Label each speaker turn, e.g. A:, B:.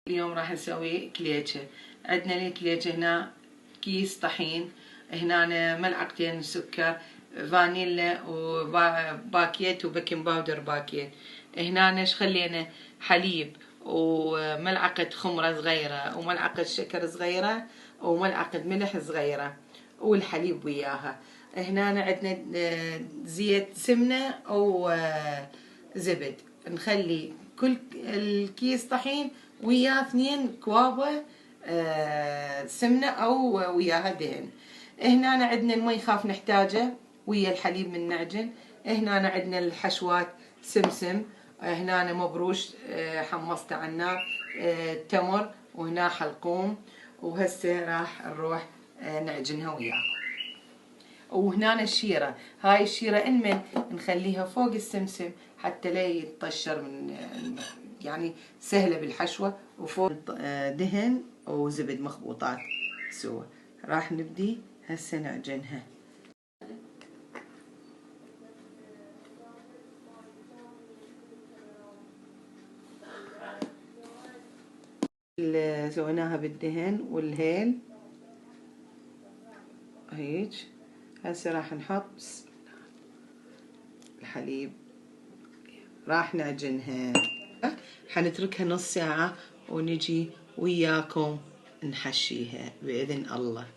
A: اليوم راح نسوي كليجة. عندنا الكليجة هنا كيس طحين، هنا ملعقتين سكر، فانيلا وباكيت وبيكنج باودر باكيت. هنا ايش خلينا؟ حليب وملعقة خمرة صغيرة وملعقة شكر صغيرة وملعقة ملح صغيرة والحليب وياها. هنا عندنا زيت سمنة أو زبد. نخلي كل الكيس طحين وياه 2 كوابة سمنة أو وياها دهن. هنا عندنا المي خاف نحتاجه ويا الحليب من نعجن. هنا عندنا الحشوات سمسم، هنا مبروش حمصته على النار، تمر، وهنا حلقوم. وهسه راح نروح نعجنها وياه. وهنا الشيرة، هاي الشيرة انمن نخليها فوق السمسم حتى لا يتطشر من يعني سهلة بالحشوة، وفوق دهن وزبد مخبوطات سوا. راح نبدي هسه نعجنها. سويناها بالدهن والهيل هيج. هسه راح نحط الحليب، راح نعجنها، حنتركها نص ساعة ونجي وياكم نحشيها بإذن الله.